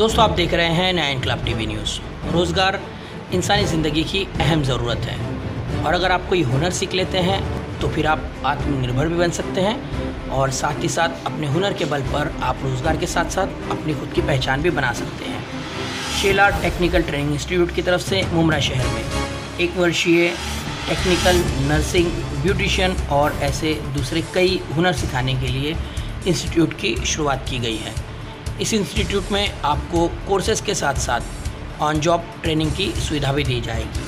दोस्तों, आप देख रहे हैं नया इनकलाब टीवी न्यूज़। रोज़गार इंसानी ज़िंदगी की अहम ज़रूरत है और अगर आप कोई हुनर सीख लेते हैं तो फिर आप आत्मनिर्भर भी बन सकते हैं और साथ ही साथ अपने हुनर के बल पर आप रोज़गार के साथ साथ अपनी खुद की पहचान भी बना सकते हैं। शेला टेक्निकल ट्रेनिंग इंस्टीट्यूट की तरफ से मुमरा शहर में 1 वर्षीय टेक्निकल नर्सिंग, ब्यूटिशियन और ऐसे दूसरे कई हुनर सिखाने के लिए इंस्टीट्यूट की शुरुआत की गई है। इस इंस्टीट्यूट में आपको कोर्सेज के साथ साथ ऑन जॉब ट्रेनिंग की सुविधा भी दी जाएगी।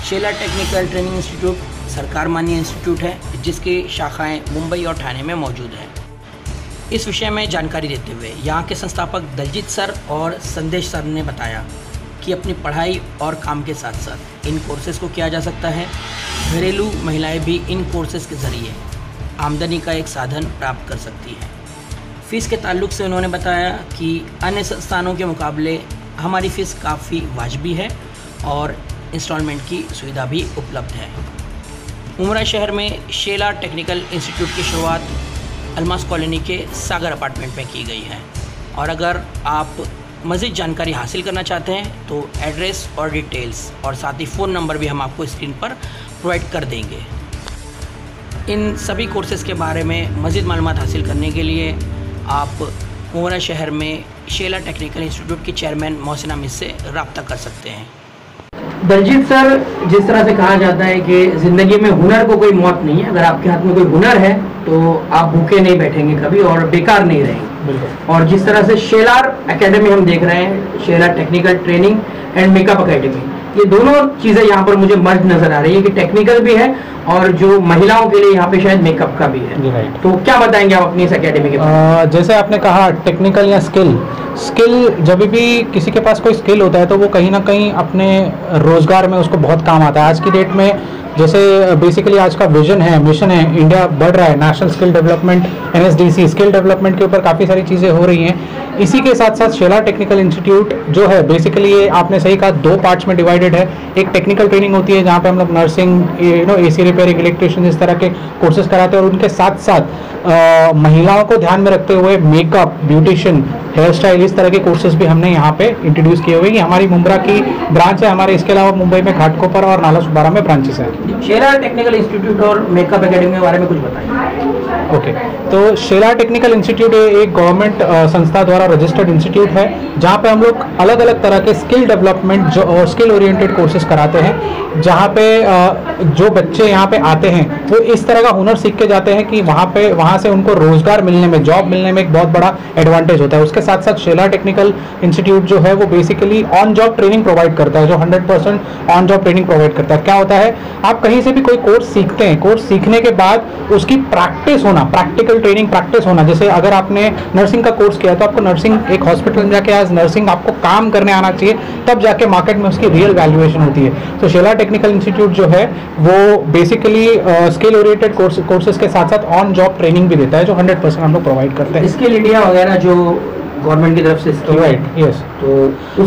शेला टेक्निकल ट्रेनिंग इंस्टीट्यूट सरकार मान्य इंस्टीट्यूट है जिसकी शाखाएं मुंबई और ठाणे में मौजूद हैं। इस विषय में जानकारी देते हुए यहाँ के संस्थापक दलजीत सर और संदेश सर ने बताया कि अपनी पढ़ाई और काम के साथ साथ इन कोर्सेज़ को किया जा सकता है। घरेलू महिलाएं भी इन कोर्सेज़ के ज़रिए आमदनी का एक साधन प्राप्त कर सकती हैं। फ़ीस के ताल्लुक से उन्होंने बताया कि अन्य संस्थानों के मुकाबले हमारी फ़ीस काफ़ी वाजिबी है और इंस्टॉलमेंट की सुविधा भी उपलब्ध है। मुमरा शहर में शेला टेक्निकल इंस्टीट्यूट की शुरुआत अलमास कॉलोनी के सागर अपार्टमेंट में की गई है और अगर आप मज़ीद जानकारी हासिल करना चाहते हैं तो एड्रेस और डिटेल्स और साथ ही फ़ोन नंबर भी हम आपको स्क्रीन पर प्रोवाइड कर देंगे। इन सभी कोर्सेज़ के बारे में मज़ीद मालूमात हासिल करने के लिए आप मुमरा शहर में शेला टेक्निकल इंस्टीट्यूट के चेयरमैन मोहसिन अमीद से रब्ता कर सकते हैं। दलजीत सर, जिस तरह से कहा जाता है कि ज़िंदगी में हुनर को कोई मौत नहीं है, अगर आपके हाथ में कोई हुनर है तो आप भूखे नहीं बैठेंगे कभी और बेकार नहीं रहेंगे। और जिस तरह से शेलार एकेडमी हम देख रहे हैं, Shela technical training and makeup academy, ये दोनों चीज़ें यहाँ पर मुझे मर्ज नज़र आ रही है कि टेक्निकल भी है और जो महिलाओं के लिए यहाँ पे शायद मेकअप का भी है। तो क्या बताएंगे आप अपनी इस एकेडमी के बारे में? जैसे आपने कहा टेक्निकल या स्किल जब भी किसी के पास कोई स्किल होता है तो वो कहीं ना कहीं अपने रोज़गार में उसको बहुत काम आता है। आज की डेट में जैसे बेसिकली आज का विजन है, मिशन है, इंडिया बढ़ रहा है, national skill development NSDC skill development के ऊपर काफ़ी सारी चीज़ें हो रही हैं। इसी के साथ साथ शेला टेक्निकल इंस्टीट्यूट जो है बेसिकली ये आपने सही कहा 2 पार्ट्स में डिवाइडेड है। एक टेक्निकल ट्रेनिंग होती है जहाँ पे हम लोग नर्सिंग, AC रिपेयरिंग, इलेक्ट्रिशियन, इस तरह के कोर्सेज कराते हैं और उनके साथ साथ महिलाओं को ध्यान में रखते हुए मेकअप, ब्यूटिशियन, हेयर स्टाइल, इस तरह के कोर्सेज भी हमने यहाँ पे इंट्रोड्यूस किए हुए हैं। हमारी मुंब्रा की ब्रांच है, हमारे इसके अलावा मुंबई में घाटकोपर और नाला सुबारा में ब्रांचेस हैं। शेला टेक्निकल इंस्टीट्यूट और मेकअप एकेडमी के बारे में कुछ बताइए। ओके, तो शेला टेक्निकल इंस्टीट्यूट एक गवर्नमेंट संस्था द्वारा रजिस्टर्ड इंस्टीट्यूट है जहाँ पे हम लोग अलग अलग तरह के स्किल डेवलपमेंट और स्किल ओरिएंटेड कोर्सेज कराते हैं। जहाँ पे जो बच्चे यहाँ पे आते हैं वो इस तरह का हुनर सीख के जाते हैं कि वहाँ से उनको रोजगार मिलने में, जॉब मिलने में एक बहुत बड़ा एडवांटेज होता है। उसके साथ साथ शेला टेक्निकल इंस्टीट्यूट जो है वो basically on job training provide करता है, जो 100% ऑन जॉब ट्रेनिंग प्रोवाइड करता है। क्या होता है, आप कहीं से भी कोई कोर्स सीखते हैं, कोर्स सीखने के बाद उसकी प्रैक्टिस होना, प्रैक्टिकल ट्रेनिंग प्रैक्टिस होना। जैसे अगर आपने नर्सिंग का कोर्स किया तो आपको नर्सिंग एक हॉस्पिटल में जाके आज नर्सिंग आपको काम करने आना चाहिए, तब जाके मार्केट में उसकी रियल वैल्यूएशन होती है। तो शेला टेक्निकल इंस्टीट्यूट जो है वो बेसिकली स्किल ओरिएंटेड कोर्सेज के साथ साथ ऑन जॉब ट्रेनिंग भी देता है जो 100% हम लोग प्रोवाइड करते हैं। स्किल इंडिया वगैरह जो गवर्नमेंट की तरफ से राइट, यस। तो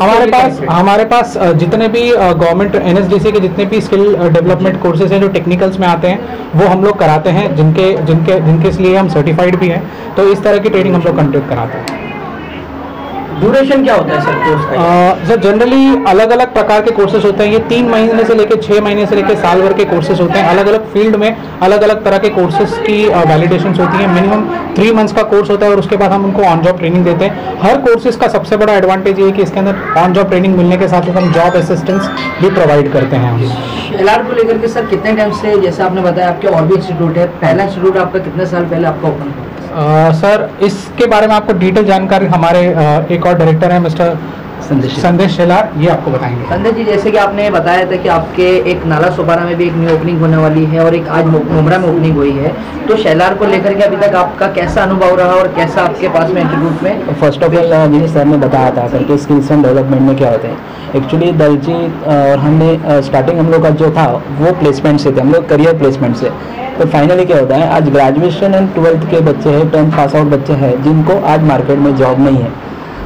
हमारे पास जितने भी गवर्नमेंट NSDC के जितने भी स्किल डेवलपमेंट कोर्सेज हैं जो टेक्निकल्स में आते हैं वो हम लोग कराते हैं, जिनके लिए हम सर्टिफाइड भी हैं। तो इस तरह की ट्रेनिंग हम लोग कंडक्ट कराते हैं। ड्यूरेशन क्या होता है सर कोर्स का? सर जनरली अलग अलग प्रकार के कोर्सेज होते हैं। ये 3 महीने से लेकर 6 महीने से लेकर साल भर के कोर्सेज होते हैं। अलग अलग फील्ड में अलग अलग तरह के कोर्सेज की वैलिडेशंस होती हैं। मिनिमम 3 मंथ्स का कोर्स होता है और उसके बाद हम उनको ऑन जॉब ट्रेनिंग देते हैं। हर कोर्सेज का सबसे बड़ा एडवांटेज ये है कि इसके अंदर ऑन जॉब ट्रेनिंग मिलने के साथ हम जॉब असिस्टेंस भी प्रोवाइड करते हैं। शेलार को लेकर के सर कितने टाइम से, जैसे आपने बताया आपके और भी इंस्टीट्यूट है, पहला इंस्टीट्यूट आपका कितने साल पहले आपका ओपन हुआ? सर इसके बारे में आपको डिटेल जानकारी हमारे एक और डायरेक्टर हैं मिस्टर संदेश शेलार, ये आपको बताएंगे। संदेश जी, जैसे कि आपने बताया था कि आपके एक नाला सुबारा में भी एक न्यू ओपनिंग होने वाली है और एक आज मुमरा में ओपनिंग हुई है, तो शेलार को लेकर के अभी तक आपका कैसा अनुभव रहा और कैसा आपके पास में इंस्टीट्यूट में? फर्स्ट ऑफ ऑल जिस सर ने बताया था करके स्किल्स एंड डेवलपमेंट में क्या होते हैं, एक्चुअली दलजीत और हमने स्टार्टिंग हम लोग का जो था वो प्लेसमेंट से थे, हम लोग करियर प्लेसमेंट से। तो फाइनली क्या होता है, आज ग्रेजुएशन एंड 12th के बच्चे हैं, 10th पास आउट बच्चे हैं जिनको आज मार्केट में जॉब नहीं है।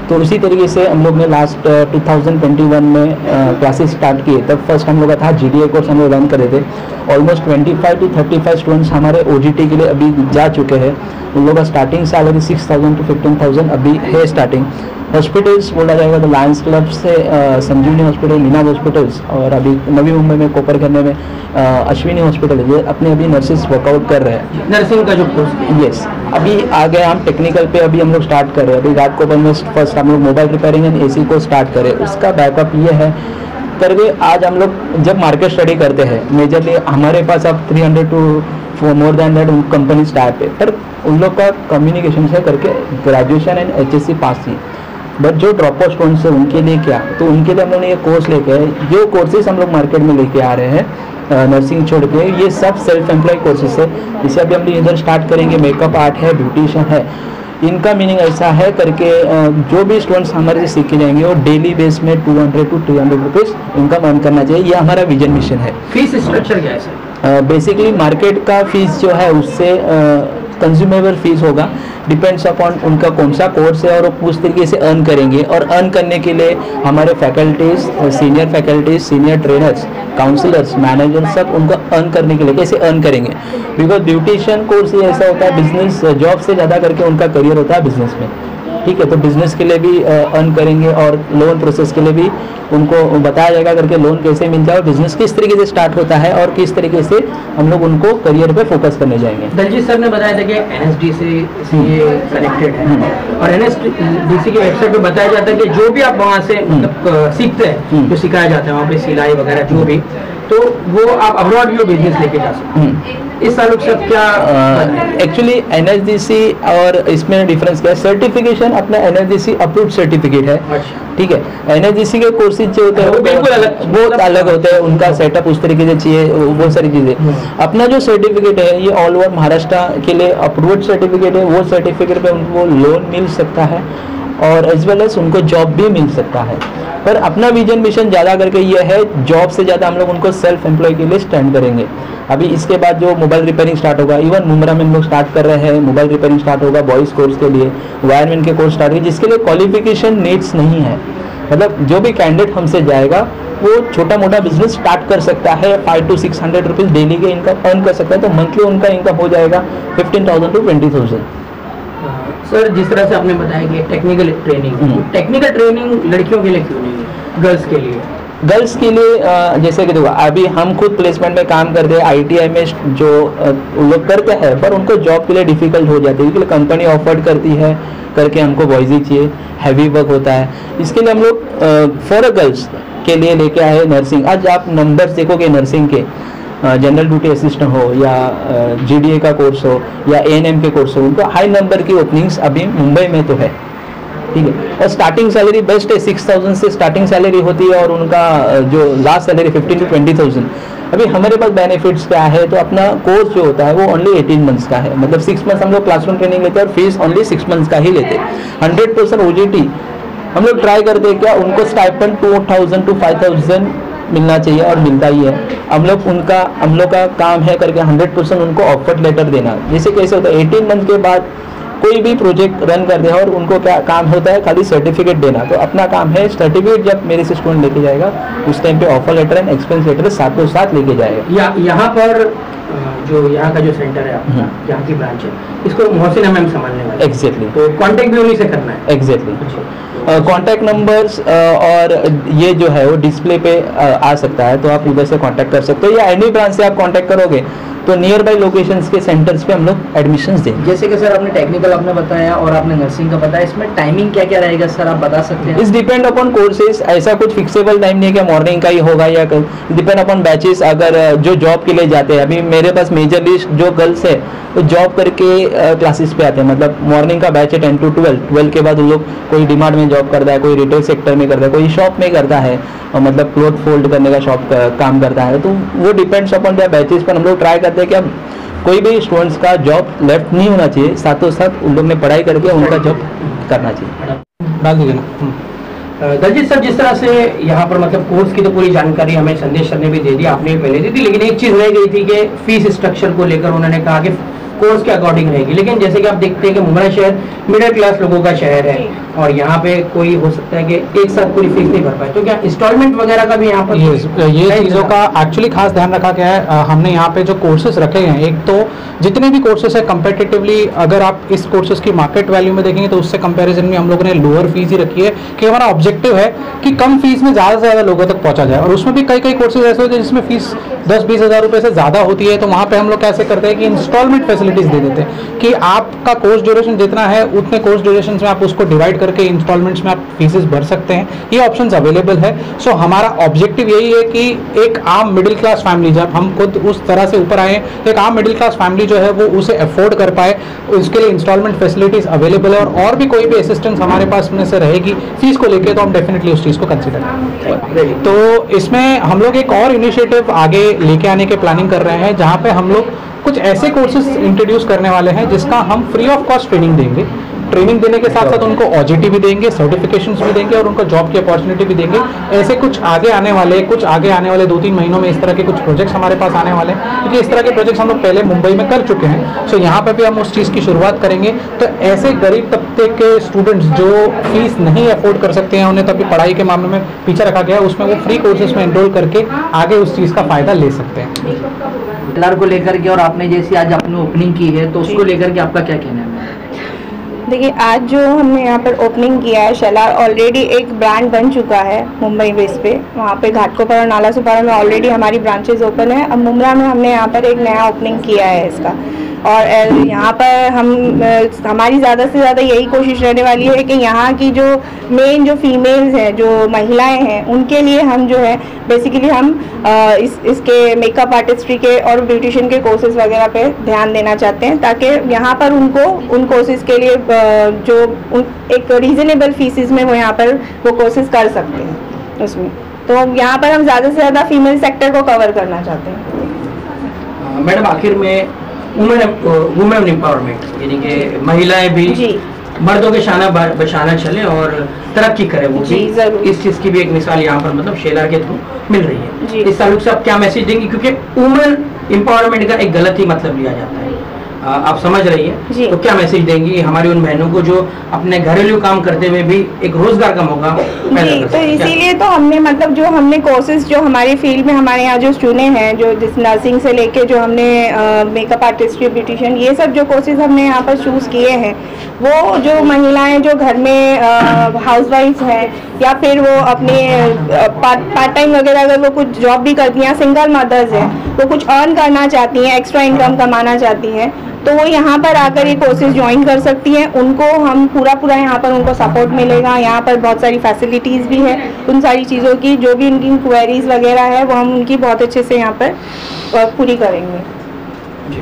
तो उसी तरीके से हम लोग ने लास्ट 2021 में क्लासेस स्टार्ट किए। तब फर्स्ट हम लोग का था GDA कोर्स हम लोग रन कर रहे थे। ऑलमोस्ट 25 to 35 स्टूडेंट्स हमारे OGT के लिए अभी जा चुके हैं। उन लोगों का स्टार्टिंग सैलरी 6,000 to 15,000 अभी है स्टार्टिंग। हॉस्पिटल्स बोला जाएगा तो लायंस क्लब से संजीवनी हॉस्पिटल, मीनाज हॉस्पिटल्स, और अभी नवी मुंबई में कोपरखन्ने में अश्विनी हॉस्पिटल है, ये अपने अभी नर्सेस वर्कआउट कर रहे हैं नर्सिंग का जो कोर्स। यस, अभी आ गए हम टेक्निकल पे, अभी हम लोग स्टार्ट कर रहे हैं। अभी घाटकोपर में फर्स्ट हम लोग मोबाइल रिपेयरिंग एंड AC को स्टार्ट करें, उसका बैकअप ये है करके आज हम लोग जब मार्केट स्टडी करते हैं मेजरली हमारे पास अब 300 to more than that company start है, पर उन लोग का कम्युनिकेशन से करके ग्रेजुएशन एंड HSC पास थी। बट जो ड्रॉप आउट स्टूडेंट्स है उनके लिए क्या, तो उनके लिए हम लोग ने ये कोर्स लेके आए, जो कोर्सेज हम लोग मार्केट में लेके आ रहे हैं नर्सिंग छोड़ के, ये सब सेल्फ एम्प्लॉय कोर्सेज है। इसे अभी हम लोग इधर स्टार्ट करेंगे, मेकअप आर्ट है, ब्यूटिशियन है। इनका मीनिंग ऐसा है करके जो भी स्टूडेंट्स हमारे से सीख के जाएंगे वो डेली बेस में 200 to 300 रुपीज़ इनकम अर्न करना चाहिए, ये हमारा विजन मिशन है। फीस स्ट्रक्चर क्या है सर? बेसिकली मार्केट का फीस जो है उससे कंज्यूमेबल फीस होगा, डिपेंड्स अपॉन उनका कौन सा कोर्स है और वो उस तरीके से अर्न करेंगे। और अर्न करने के लिए हमारे faculties, senior faculties, senior trainers, counsellors, manager सब उनको अर्न करने के लिए कैसे अर्न करेंगे, बिकॉज ब्यूटिशियन कोर्स ही ऐसा होता है बिजनेस जॉब से ज़्यादा करके उनका करियर होता है बिजनेस में, ठीक है। तो बिजनेस के लिए भी अर्न करेंगे और लोन प्रोसेस के लिए भी उनको बताया जाएगा करके लोन कैसे मिल जाए, बिजनेस किस तरीके से स्टार्ट होता है और किस तरीके से हम लोग उनको करियर पे फोकस करने जाएंगे। दलजीत सर ने बताया था कि NSDC से ये कनेक्टेड है और NSDC की वेबसाइट पे बताया जाता है कि जो भी आप वहाँ से मतलब सीखते हैं, जो सिखाया जाता है वहाँ पे सिलाई वगैरह जो भी, तो वो आप अब्रॉड भी बिजनेस लेके जा सकते हैं। इस साल सब क्या एक्चुअली NSDC और इसमें डिफरेंस क्या है, सर्टिफिकेशन अपना NSDC अप्रूव्ड सर्टिफिकेट है, ठीक है। NSDC के कोर्सेज जो होते हैं वो बिल्कुल अलग, बहुत अलग होते हैं, उनका सेटअप उस तरीके से चाहिए, बहुत सारी चीज़ें। अपना जो सर्टिफिकेट है ये ऑल ओवर महाराष्ट्र के लिए अप्रूव्ड सर्टिफिकेट है, वो सर्टिफिकेट पे उनको लोन मिल सकता है और एज वेल एज उनको जॉब भी मिल सकता है। पर अपना विजन मिशन ज़्यादा करके ये है, जॉब से ज़्यादा हम लोग उनको सेल्फ एम्प्लॉय के लिए स्टैंड करेंगे। अभी इसके बाद जो मोबाइल रिपेयरिंग स्टार्ट होगा, इवन मुंब्रा में हम लोग स्टार्ट कर रहे हैं, मोबाइल रिपेयरिंग स्टार्ट होगा बॉयज़ कोर्स के लिए, वायरमैन के कोर्स स्टार्ट होंगे, जिसके लिए क्वालिफिकेशन नीड्स नहीं है। मतलब जो भी कैंडिडेट हमसे जाएगा वो छोटा मोटा बिजनेस स्टार्ट कर सकता है, 500 to 600 रुपीज़ डेली के इनकम अर्न कर सकता है, तो मंथली उनका इनकम हो जाएगा 15,000 to 20,000। सर जिस तरह से आपने बताया कि टेक्निकल ट्रेनिंग लड़कियों के लिए क्यों नहीं है, गर्ल्स के लिए? गर्ल्स के लिए जैसे कि देखो अभी हम खुद प्लेसमेंट में काम करते हैं, ITI में जो लोग करते हैं पर उनको जॉब के लिए डिफिकल्ट हो जाती है, क्योंकि कंपनी ऑफर करती है करके हमको बॉयज़ ही चाहिए, हैवी वर्क होता है। इसके लिए हम लोग फॉर गर्ल्स के लिए लेके आए नर्सिंग। आज आप नंबर्स देखोगे नर्सिंग के, जनरल ड्यूटी असिस्टेंट हो या GDA का कोर्स हो या ANM के कोर्स हो, उनको हाई नंबर की ओपनिंग्स अभी मुंबई में तो है, ठीक है। और स्टार्टिंग सैलरी बेस्ट है, 6,000 से स्टार्टिंग सैलरी होती है और उनका जो लास्ट सैलरी 15 to 20,000। अभी हमारे पास बेनिफिट्स क्या है, तो अपना कोर्स जो होता है वो ओनली 18 मंथ्स का है, मतलब 6 मंथ्स हम लोग क्लासरूम ट्रेनिंग लेते हैं और फीस ओनली 6 मंथ्स का ही लेते हैं। 100% OJT हम लोग ट्राई करते हैं क्या, उनको स्टाइपेंड 2,000 to 5,000 मिलना चाहिए और मिलता ही है। हम लोग का काम है करके 100% उनको ऑफर लेटर देना। जैसे कैसे होता है 18 मंथ के बाद कोई भी प्रोजेक्ट रन कर दे और उनको क्या काम होता है, खाली सर्टिफिकेट देना। तो अपना काम है सर्टिफिकेट जब मेरे से स्टूडेंट लेके जाएगा उस टाइम पे offer letter and expense letter साथों साथ लेके जाएगा। यहाँ पर जो यहाँ का जो सेंटर है आपका, यहाँ की ब्रांच है, इसको मोहसिना मैम संभालने वाले। एग्जैक्टली, तो कांटेक्ट भी उन्हीं से करना है। एग्जैक्टली, कॉन्टैक्ट नंबर्स और ये जो है वो डिस्प्ले पे आ सकता है, तो आप उधर से कांटेक्ट कर सकते हो या एनी ब्रांच से आप कांटेक्ट करोगे तो नियर बाई लोकेशंस के सेंटर्स पे हम लोग एडमिशंस देंगे। जैसे कि सर आपने टेक्निकल आपने बताया और आपने नर्सिंग का बताया, इसमें टाइमिंग क्या क्या रहेगा सर आप बता सकते हैं? इस डिपेंड अपॉन कोर्सेज, ऐसा कुछ फिक्सेबल टाइम नहीं है कि मॉर्निंग का ही होगा या डिपेंड अपॉन बैचेस। अगर जो जॉब के लिए जाते हैं, अभी मेरे पास मेजरली जो गर्ल्स है वो जॉब करके क्लासेस पे आते हैं, मतलब मॉर्निंग का बैच है 10 to 12 के बाद उन लोग कोई डिमांड में जॉब करता है, कोई रिटेल सेक्टर में करता है, कोई शॉप में करता है, मतलब क्लोथ फोल्ड करने का शॉप काम करता है। तो वो डिपेंड्स अपॉन द बैचेस पर हम लोग ट्राई करते हैं कि अब कोई भी स्टूडेंट्स का जॉब लेफ्ट नहीं होना चाहिए, साथों साथ उन लोग ने पढ़ाई करके उनका जॉब करना चाहिए। डाल दीजिए ना। दलजीत सर जिस तरह से यहाँ पर मतलब कोर्स की तो पूरी जानकारी हमें संदेश सर ने भी दे दी, आपने भी पहले दी थी, लेकिन एक चीज़ रह गई थी कि फीस स्ट्रक्चर को लेकर उन्होंने कहा कि कोर्स के अकॉर्डिंग रहेगी। लेकिन जैसे कि आप देखते हैं कि मुंबई शहर मिडिल क्लास लोगों का शहर है और यहाँ पे कोई हो सकता है कि एक साथ पूरी फीस नहीं भर पाए, तो क्या इंस्टॉलमेंट वगैरह का भी यहाँ पर ये चीज़ों का एक्चुअली खास ध्यान रखा गया है। हमने यहाँ पे जो कोर्सेज रखे हैं, एक तो जितने भी कोर्सेज है कंपेटिटिवली अगर आप इस कोर्सेज की मार्केट वैल्यू में देखेंगे तो उससे कंपैरिजन में हम लोगों ने लोअर फीस ही रखी है कि हमारा ऑब्जेक्टिव है कि कम फीस में ज़्यादा से ज़्यादा लोगों तक पहुँचा जाए। और उसमें भी कई कोर्सेज ऐसे होते हैं जिसमें फीस 10-20 हज़ार रुपये से ज़्यादा होती है, तो वहाँ पे हम लोग कैसे करते हैं कि इंस्टॉलमेंट फैसिलिटीज़ दे देते हैं कि आपका कोर्स ड्यूरेशन जितना है उतने कोर्स ड्यूरेशन में आप उसको डिवाइड करके इंस्टॉलमेंट्स में आप फीसेस भर सकते हैं। ये ऑप्शंस अवेलेबल है। सो हमारा ऑब्जेक्टिव यही है कि एक आम मिडिल क्लास फैमिली, जब हम खुद उस तरह से ऊपर आए, एक आम मिडिल क्लास फैमिली जो है वो उसे अफोर्ड कर पाए, उसके लिए इंस्टॉलमेंट फैसिलिटीज़ अवेलेबल है। और भी कोई भी असिस्टेंस हमारे पास में से रहेगी फीस को लेके तो हम डेफिनेटली उस चीज़ को कंसिडर करेंगे। तो इसमें हम लोग एक और इनिशिएटिव आगे लेके आने के प्लानिंग कर रहे हैं जहाँ पे हम लोग कुछ ऐसे कोर्सेज इंट्रोड्यूस करने वाले हैं जिसका हम फ्री ऑफ कॉस्ट ट्रेनिंग देंगे। ट्रेनिंग देने के साथ साथ उनको OJT भी देंगे, सर्टिफिकेशंस भी देंगे और उनको जॉब की अपॉर्चुनिटी भी देंगे। ऐसे कुछ आगे आने वाले 2-3 महीनों में इस तरह के कुछ प्रोजेक्ट्स हमारे पास आने वाले हैं, क्योंकि इस तरह के प्रोजेक्ट्स हम लोग पहले मुंबई में कर चुके हैं। सो यहाँ पर भी हम उस चीज़ की शुरुआत करेंगे। तो ऐसे गरीब तबके के स्टूडेंट्स जो फीस नहीं अफोर्ड कर सकते हैं, उन्हें तभी पढ़ाई के मामले में पीछे रखा गया है, उसमें वो फ्री कोर्सेज में एनरोल करके आगे उस चीज़ का फ़ायदा ले सकते हैं। कलर को लेकर के और आपने जैसी आज आपने ओपनिंग की है तो उसको लेकर के आपका क्या कहना है? देखिए, आज जो हमने यहाँ पर ओपनिंग किया है, शेलार ऑलरेडी एक ब्रांड बन चुका है मुंबई बेस पे। वहाँ पे घाटकोपर और नाला सुपारा में ऑलरेडी हमारी ब्रांचेज ओपन है। अब मुंब्रा में हमने यहाँ पर एक नया ओपनिंग किया है इसका। और यहाँ पर हमारी ज़्यादा से ज़्यादा यही कोशिश रहने वाली है कि यहाँ की जो मेन जो फीमेल्स हैं, जो महिलाएं हैं, उनके लिए हम जो है बेसिकली हम इसके मेकअप आर्टिस्ट्री के और ब्यूटिशियन के कोर्सेज वगैरह पे ध्यान देना चाहते हैं, ताकि यहाँ पर उनको उन कोर्सेज के लिए जो एक रीज़नेबल फीसिस में वो यहाँ पर वो कोर्सेज कर सकते हैं उसमें। तो यहाँ पर हम ज़्यादा से ज़्यादा फीमेल सेक्टर को कवर करना चाहते हैं। मैडम, आखिर में वुमेन एम्पावरमेंट यानी कि महिलाएं भी मर्दों के शाना बशाना चले और तरक्की करे, वो भी इस चीज़ की भी एक मिसाल यहाँ पर मतलब शेलार के थ्रू मिल रही है। इस ताल्लुक से आप क्या मैसेज देंगे, क्योंकि वुमेन एम्पावरमेंट का एक गलत ही मतलब लिया जाता है, आप समझ रही हैं, तो क्या मैसेज देंगी हमारी उन बहनों को जो अपने घरेलू काम करते हुए भी एक रोजगार का मौका पैदा कर सकते हैं? तो इसीलिए तो हमने मतलब जो हमने कोर्सेज जो हमारे फील्ड में हमारे यहाँ जो चुने हैं, जो जिस नर्सिंग से लेके जो हमने मेकअप आर्टिस्ट्री, ब्यूटिशियन, ये सब जो कोर्सेज हमने यहाँ पर चूज़ किए हैं, वो जो महिलाएं जो घर में हाउसवाइफ हैं या फिर वो अपने पार्ट टाइम वगैरह अगर वो कुछ जॉब भी करती हैं, सिंगल मदर्स हैं, वो कुछ अर्न करना चाहती हैं, एक्स्ट्रा इनकम कमाना चाहती हैं, तो वो यहाँ पर आकर ये कोर्सेज ज्वाइन कर सकती हैं। उनको हम पूरा यहाँ पर उनको सपोर्ट मिलेगा। यहाँ पर बहुत सारी फैसिलिटीज़ भी है, उन सारी चीज़ों की जो भी उनकी क्वेरीज वगैरह है वो हम उनकी बहुत अच्छे से यहाँ पर पूरी करेंगे। जी।